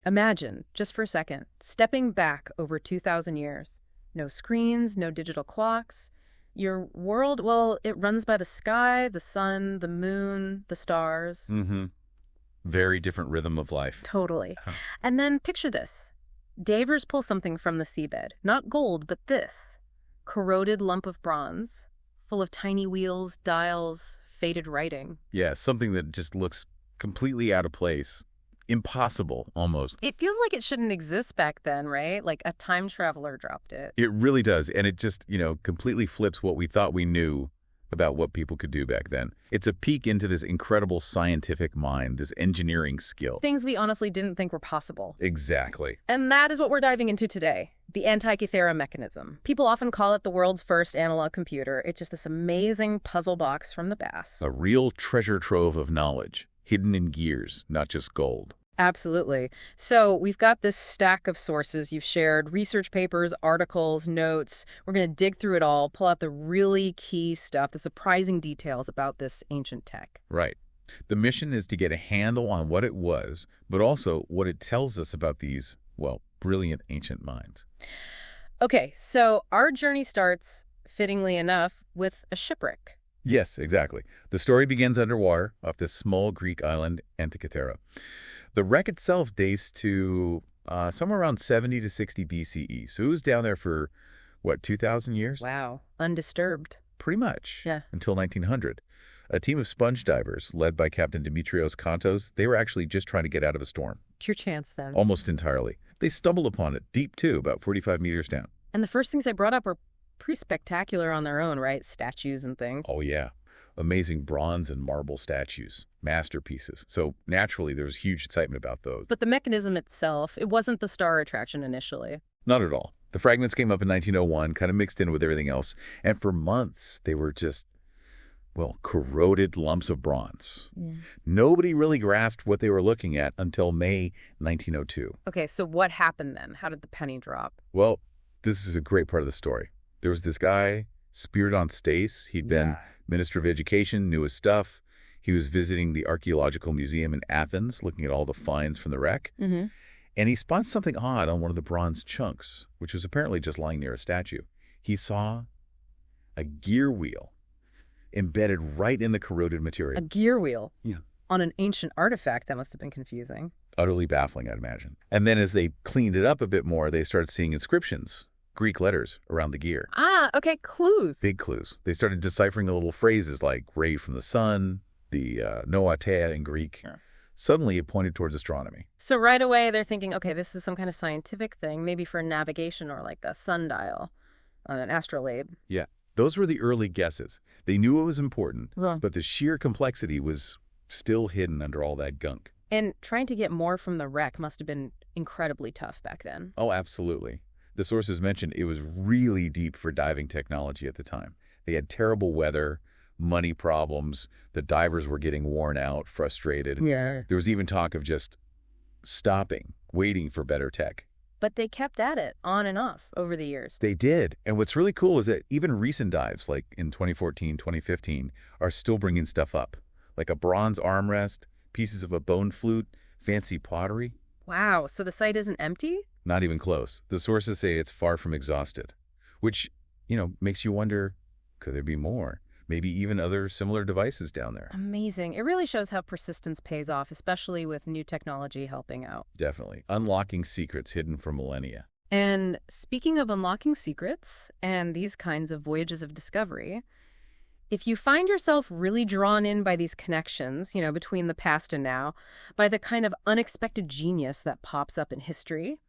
Imagine, just for a second, stepping back over 2,000 years. No screens, no digital clocks. Your world, well, it runs by the sky, the sun, the moon, the stars. Mm-hmm. Very different rhythm of life. Totally. Huh. And then picture this. Davers pull something from the seabed. Not gold, but this. Corroded lump of bronze, full of tiny wheels, dials, faded writing. Yeah, something that just looks completely out of place. Impossible, almost. It feels like it shouldn't exist back then, right? Like a time traveler dropped it. It really does. And it just, completely flips what we thought we knew about what people could do back then. It's a peek into this incredible scientific mind, this engineering skill. Things we honestly didn't think were possible. Exactly. And that is what we're diving into today. The Antikythera Mechanism. People often call it the world's first analog computer. It's just this amazing puzzle box from the past. A real treasure trove of knowledge, hidden in gears, not just gold. Absolutely. So we've got this stack of sources you've shared, research papers, articles, notes. We're going to dig through it all, pull out the really key stuff, the surprising details about this ancient tech. Right. The mission is to get a handle on what it was, but also what it tells us about these, brilliant ancient minds. Okay, so our journey starts, fittingly enough, with a shipwreck. Yes, exactly. The story begins underwater off this small Greek island, Antikythera. The wreck itself dates to somewhere around 70 to 60 BCE. So it was down there for, 2,000 years? Wow. Undisturbed. Pretty much. Yeah. Until 1900. A team of sponge divers, led by Captain Dimitrios Kontos, they were actually just trying to get out of a storm. Pure chance, then. Almost entirely. They stumbled upon it, deep too, about 45 meters down. And the first things they brought up were pretty spectacular on their own, right? Statues and things. Oh, yeah. Amazing bronze and marble statues. Masterpieces. So naturally, there was huge excitement about those. But the mechanism itself, it wasn't the star attraction initially. Not at all. The fragments came up in 1901, kind of mixed in with everything else. And for months, they were just, corroded lumps of bronze. Yeah. Nobody really grasped what they were looking at until May 1902. Okay, so what happened then? How did the penny drop? Well, this is a great part of the story. There was this guy, Spiridon Stace. He'd been Minister of Education, knew his stuff. He was visiting the Archaeological Museum in Athens, looking at all the finds from the wreck. Mm-hmm. And he spots something odd on one of the bronze chunks, which was apparently just lying near a statue. He saw a gear wheel embedded right in the corroded material. A gear wheel? Yeah. On an ancient artifact? That must have been confusing. Utterly baffling, I'd imagine. And then as they cleaned it up a bit more, they started seeing inscriptions, Greek letters, around the gear. Ah, okay, clues. Big clues. They started deciphering the little phrases like ray from the sun, the noatea in Greek. Yeah. Suddenly, it pointed towards astronomy. So right away, they're thinking, okay, this is some kind of scientific thing, maybe for navigation or like a sundial, an astrolabe. Yeah. Those were the early guesses. They knew it was important, Yeah. but the sheer complexity was still hidden under all that gunk. And trying to get more from the wreck must have been incredibly tough back then. Oh, absolutely. The sources mentioned it was really deep for diving technology at the time. They had terrible weather, money problems. The divers were getting worn out, frustrated. Yeah. There was even talk of just stopping, waiting for better tech. But they kept at it on and off over the years. They did. And what's really cool is that even recent dives, like in 2014, 2015, are still bringing stuff up. Like a bronze armrest, pieces of a bone flute, fancy pottery. Wow, so the site isn't empty? Not even close. The sources say it's far from exhausted, which, makes you wonder, could there be more? Maybe even other similar devices down there. Amazing. It really shows how persistence pays off, especially with new technology helping out. Definitely. Unlocking secrets hidden for millennia. And speaking of unlocking secrets and these kinds of voyages of discovery, if you find yourself really drawn in by these connections, between the past and now, by the kind of unexpected genius that pops up in history,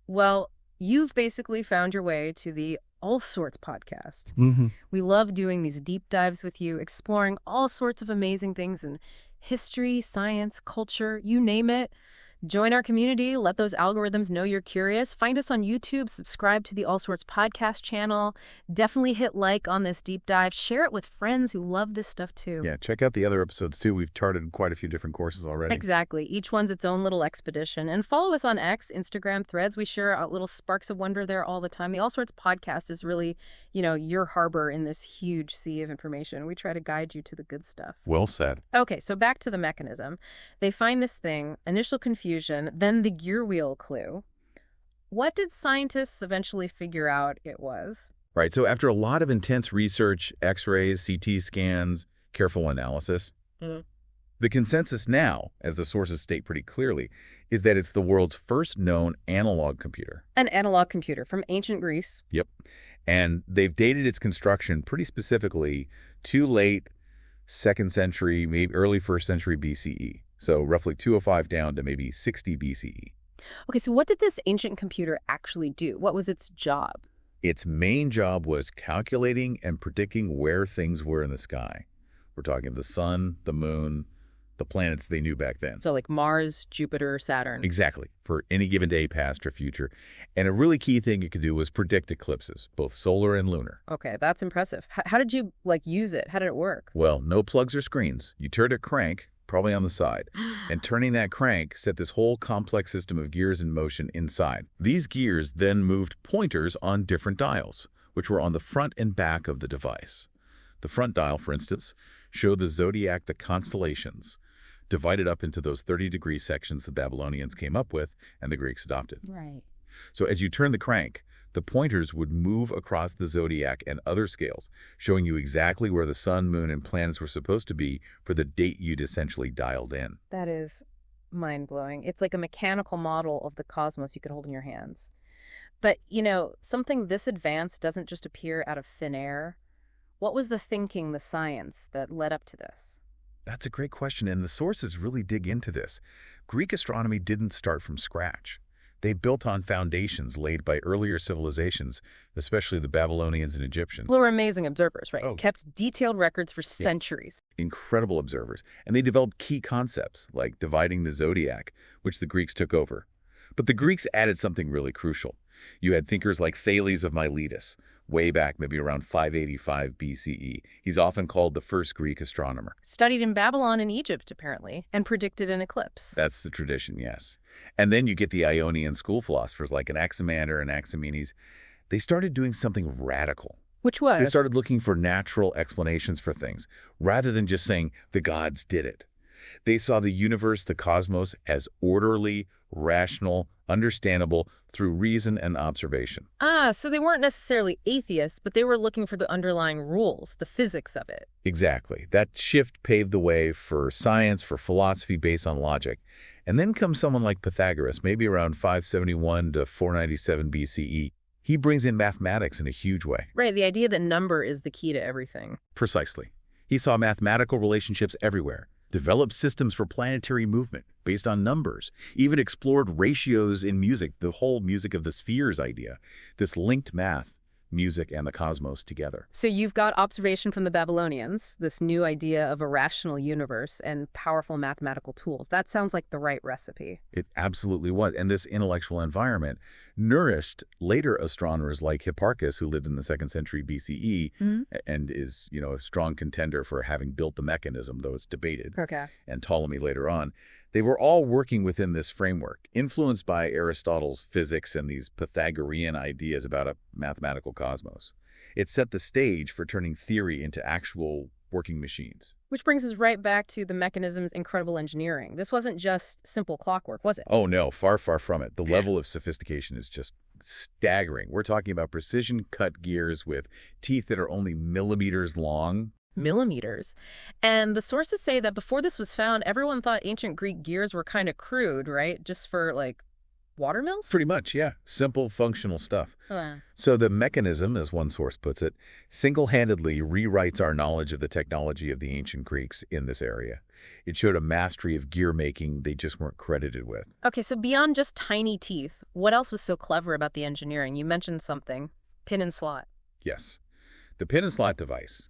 well, you've basically found your way to the All Sorts podcast. Mm-hmm. We love doing these deep dives with you, exploring all sorts of amazing things in history, science, culture, you name it. Join our community. Let those algorithms know you're curious. Find us on YouTube. Subscribe to the All Sorts podcast channel. Definitely hit like on this deep dive. Share it with friends who love this stuff too. Yeah, check out the other episodes too. We've charted quite a few different courses already. Exactly. Each one's its own little expedition. And follow us on X, Instagram, Threads. We share little sparks of wonder there all the time. The All Sorts podcast is really, your harbor in this huge sea of information. We try to guide you to the good stuff. Well said. Okay, so back to the mechanism. They find this thing, initial confusion, confusion, then the gear wheel clue. What did scientists eventually figure out it was? Right, so after a lot of intense research, X-rays, CT scans, careful analysis, the consensus now, as the sources state pretty clearly, is that it's the world's first known analog computer. An analog computer from ancient Greece. Yep. And they've dated its construction pretty specifically to late 2nd century, maybe early 1st century BCE. So roughly 205 down to maybe 60 BCE. Okay, so what did this ancient computer actually do? What was its job? Its main job was calculating and predicting where things were in the sky. We're talking the sun, the moon, the planets they knew back then. So like Mars, Jupiter, Saturn. Exactly, for any given day, past or future. And a really key thing it could do was predict eclipses, both solar and lunar. Okay, that's impressive. How did you, use it? How did it work? Well, no plugs or screens. You turned a crank, probably on the side, and turning that crank set this whole complex system of gears in motion inside. These gears then moved pointers on different dials, which were on the front and back of the device. The front dial, for instance, showed the zodiac, the constellations, divided up into those 30-degree sections the Babylonians came up with and the Greeks adopted. Right. So as you turn the crank, the pointers would move across the zodiac and other scales, showing you exactly where the sun, moon, and planets were supposed to be for the date you'd essentially dialed in. That is mind-blowing. It's like a mechanical model of the cosmos you could hold in your hands. But, something this advanced doesn't just appear out of thin air. What was the thinking, the science that led up to this? That's a great question, and the sources really dig into this. Greek astronomy didn't start from scratch. They built on foundations laid by earlier civilizations, especially the Babylonians and Egyptians. Well, were amazing observers, right? Oh. Kept detailed records for centuries. Incredible observers. And they developed key concepts, like dividing the zodiac, which the Greeks took over. But the Greeks added something really crucial. You had thinkers like Thales of Miletus, way back maybe around 585 BCE. He's often called the first Greek astronomer. Studied in Babylon and Egypt, apparently, and predicted an eclipse. That's the tradition, yes. And then you get the Ionian school philosophers like Anaximander and Anaximenes. They started doing something radical. Which was? They started looking for natural explanations for things, rather than just saying the gods did it. They saw the universe, the cosmos, as orderly, rational, understandable through reason and observation. So they weren't necessarily atheists, but they were looking for the underlying rules, the physics of it. Exactly. That shift paved the way for science, for philosophy based on logic. And then comes someone like Pythagoras, maybe around 571 to 497 BCE. He brings in mathematics in a huge way. Right, the idea that number is the key to everything. Precisely. He saw mathematical relationships everywhere, developed systems for planetary movement based on numbers, even explored ratios in music, the whole music of the spheres idea, this linked math, music, and the cosmos together. So you've got observation from the Babylonians, this new idea of a rational universe and powerful mathematical tools. That sounds like the right recipe. It absolutely was. And this intellectual environment nourished later astronomers like Hipparchus, who lived in the 2nd century BCE and is, a strong contender for having built the mechanism, though it's debated. Okay. And Ptolemy later on. They were all working within this framework, influenced by Aristotle's physics and these Pythagorean ideas about a mathematical cosmos. It set the stage for turning theory into actual working machines. Which brings us right back to the mechanism's incredible engineering. This wasn't just simple clockwork, was it? Oh, no, far, far from it. The level of sophistication is just staggering. We're talking about precision-cut gears with teeth that are only millimeters long. Millimeters. And the sources say that before this was found, everyone thought ancient Greek gears were kind of crude, right? Just for, water mills? Pretty much, yeah. Simple, functional stuff. Wow. So the mechanism, as one source puts it, single-handedly rewrites our knowledge of the technology of the ancient Greeks in this area. It showed a mastery of gear making they just weren't credited with. Okay, so beyond just tiny teeth, what else was so clever about the engineering? You mentioned something. Pin and slot. Yes. The pin and slot device.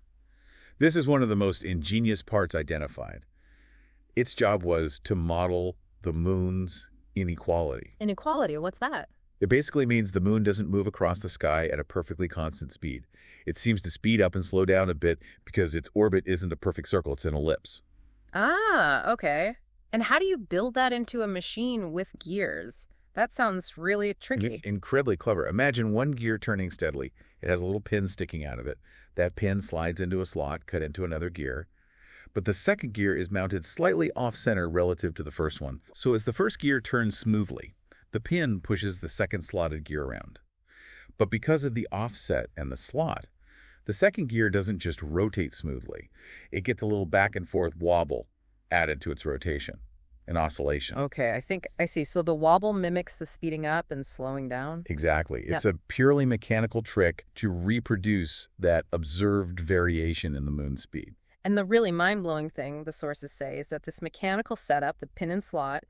This is one of the most ingenious parts identified. Its job was to model the moon's inequality. Inequality? What's that? It basically means the moon doesn't move across the sky at a perfectly constant speed. It seems to speed up and slow down a bit because its orbit isn't a perfect circle, it's an ellipse. Ah, okay. And how do you build that into a machine with gears? That sounds really tricky. It's incredibly clever. Imagine one gear turning steadily. It has a little pin sticking out of it. That pin slides into a slot cut into another gear. but the second gear is mounted slightly off-center relative to the first one. So as the first gear turns smoothly, the pin pushes the second slotted gear around. But because of the offset and the slot, the second gear doesn't just rotate smoothly. It gets a little back and forth wobble added to its rotation, an oscillation. Okay, I think I see. So the wobble mimics the speeding up and slowing down? Exactly. It's a purely mechanical trick to reproduce that observed variation in the moon's speed. And the really mind-blowing thing, the sources say, is that this mechanical setup, the pin and slot,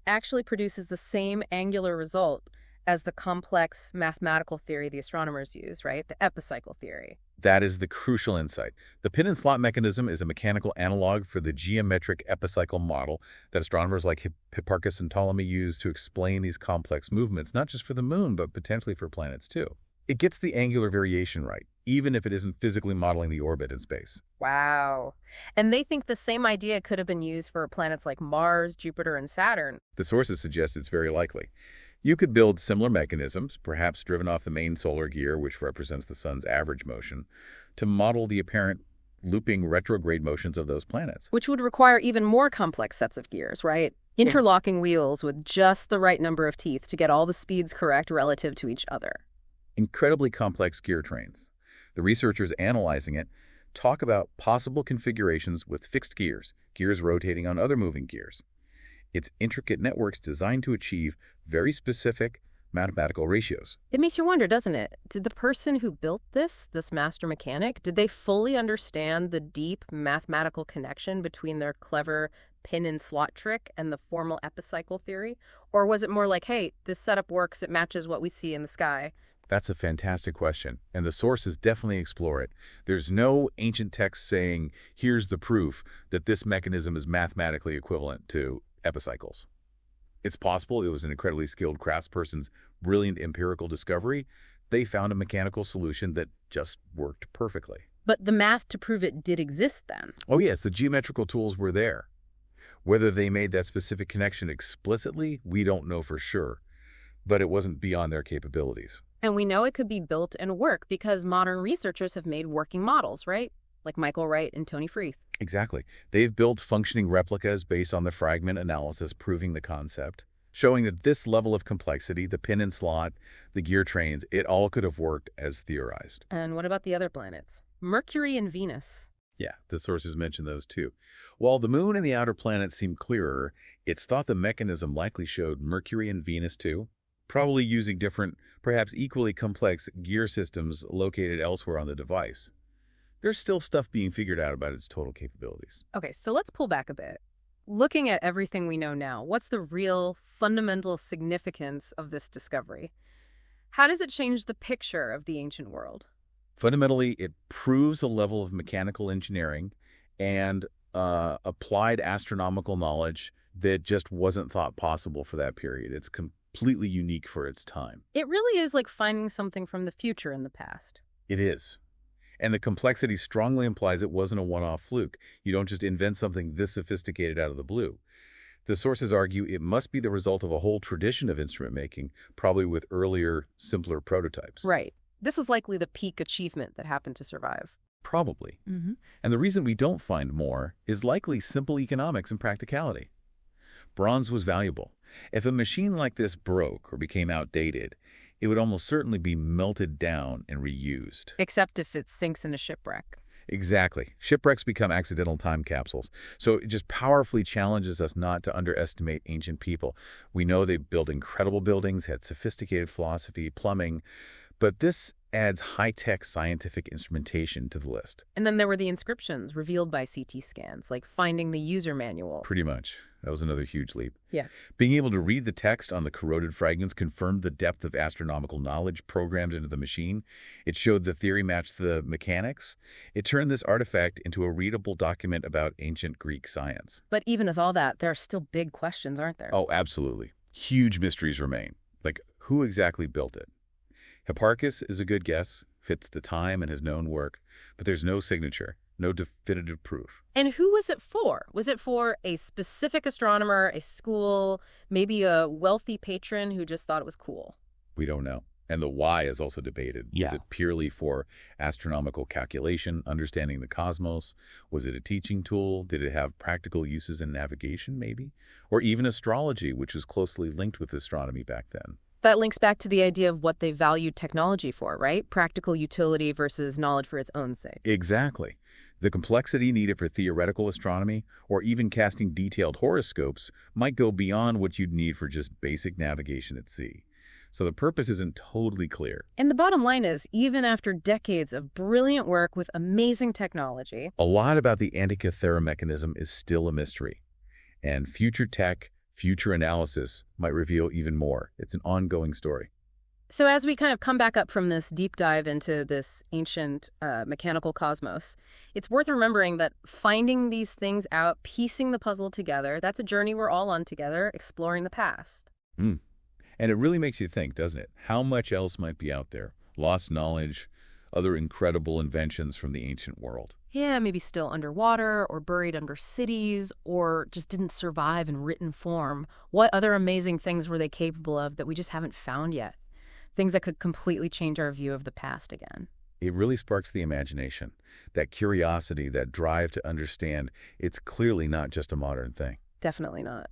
actually produces the same angular result as the complex mathematical theory the astronomers use, right? The epicycle theory. That is the crucial insight. The pin and slot mechanism is a mechanical analog for the geometric epicycle model that astronomers like Hipparchus and Ptolemy use to explain these complex movements, not just for the moon, but potentially for planets too. It gets the angular variation right, even if it isn't physically modeling the orbit in space. Wow. And they think the same idea could have been used for planets like Mars, Jupiter, and Saturn. The sources suggest it's very likely. You could build similar mechanisms, perhaps driven off the main solar gear, which represents the sun's average motion, to model the apparent looping retrograde motions of those planets. Which would require even more complex sets of gears, right? Interlocking wheels with just the right number of teeth to get all the speeds correct relative to each other. Incredibly complex gear trains. The researchers analyzing it talk about possible configurations with fixed gears, gears rotating on other moving gears. It's intricate networks designed to achieve very specific mathematical ratios. It makes you wonder, doesn't it? Did the person who built this master mechanic, did they fully understand the deep mathematical connection between their clever pin and slot trick and the formal epicycle theory? Or was it more like, hey, this setup works, it matches what we see in the sky? That's a fantastic question, and the sources definitely explore it. There's no ancient text saying, here's the proof that this mechanism is mathematically equivalent to epicycles. It's possible it was an incredibly skilled craftsperson's brilliant empirical discovery. They found a mechanical solution that just worked perfectly. But the math to prove it did exist then? Oh yes, the geometrical tools were there. Whether they made that specific connection explicitly, we don't know for sure, but it wasn't beyond their capabilities. And we know it could be built and work because modern researchers have made working models, right? Like Michael Wright and Tony Freeth. Exactly. They've built functioning replicas based on the fragment analysis proving the concept, showing that this level of complexity, the pin and slot, the gear trains, it all could have worked as theorized. And what about the other planets? Mercury and Venus. Yeah, the sources mention those too. While the moon and the outer planets seem clearer, it's thought the mechanism likely showed Mercury and Venus too, probably using different, perhaps equally complex gear systems located elsewhere on the device. There's still stuff being figured out about its total capabilities. Okay, so let's pull back a bit. Looking at everything we know now, what's the real fundamental significance of this discovery? How does it change the picture of the ancient world? Fundamentally, it proves a level of mechanical engineering and applied astronomical knowledge that just wasn't thought possible for that period. It's completely unique for its time. It really is like finding something from the future in the past. It is. And the complexity strongly implies it wasn't a one-off fluke. You don't just invent something this sophisticated out of the blue. The sources argue it must be the result of a whole tradition of instrument making, probably with earlier, simpler prototypes. Right. This was likely the peak achievement that happened to survive. Probably. And the reason we don't find more is likely simple economics and practicality. Bronze was valuable. If a machine like this broke or became outdated, it would almost certainly be melted down and reused. Except if it sinks in a shipwreck. Exactly. Shipwrecks become accidental time capsules. So it just powerfully challenges us not to underestimate ancient people. We know they built incredible buildings, had sophisticated philosophy, plumbing, but this adds high-tech scientific instrumentation to the list. And then there were the inscriptions revealed by CT scans, like finding the user manual. Pretty much. That was another huge leap. Yeah. Being able to read the text on the corroded fragments confirmed the depth of astronomical knowledge programmed into the machine. It showed the theory matched the mechanics. It turned this artifact into a readable document about ancient Greek science. But even with all that, there are still big questions, aren't there? Oh, absolutely. Huge mysteries remain. Like, who exactly built it? Hipparchus is a good guess, fits the time and his known work, but there's no signature, no definitive proof. And who was it for? Was it for a specific astronomer, a school, maybe a wealthy patron who just thought it was cool? We don't know. And the why is also debated. Yeah. Was it purely for astronomical calculation, understanding the cosmos? Was it a teaching tool? Did it have practical uses in navigation, maybe? Or even astrology, which was closely linked with astronomy back then? That links back to the idea of what they valued technology for, right? Practical utility versus knowledge for its own sake. Exactly. The complexity needed for theoretical astronomy, or even casting detailed horoscopes, might go beyond what you'd need for just basic navigation at sea. So the purpose isn't totally clear. And the bottom line is, even after decades of brilliant work with amazing technology, A lot about the Antikythera mechanism is still a mystery. And future tech, future analysis might reveal even more. It's an ongoing story. so as we kind of come back up from this deep dive into this ancient mechanical cosmos, it's worth remembering that finding these things out, piecing the puzzle together, that's a journey we're all on together, exploring the past. Mm. And it really makes you think, doesn't it? How much else might be out there? Lost knowledge, other incredible inventions from the ancient world. Yeah, maybe still underwater or buried under cities or just didn't survive in written form. What other amazing things were they capable of that we just haven't found yet? Things that could completely change our view of the past again. It really sparks the imagination, that curiosity, that drive to understand. It's clearly not just a modern thing. Definitely not.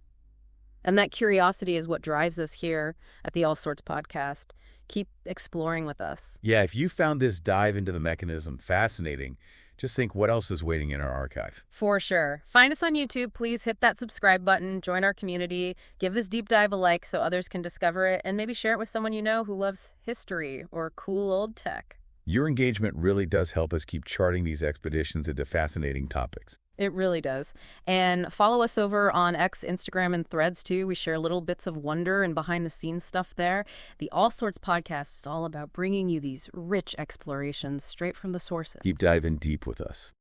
And that curiosity is what drives us here at the All Sorts podcast. Keep exploring with us. Yeah, if you found this dive into the mechanism fascinating, just think what else is waiting in our archive. For sure. Find us on YouTube. Please hit that subscribe button, join our community, give this deep dive a like so others can discover it, and maybe share it with someone you know who loves history or cool old tech. Your engagement really does help us keep charting these expeditions into fascinating topics. It really does. And follow us over on X, Instagram, and Threads, too. We share little bits of wonder and behind-the-scenes stuff there. The All Sorts podcast is all about bringing you these rich explorations straight from the sources. Keep diving deep with us.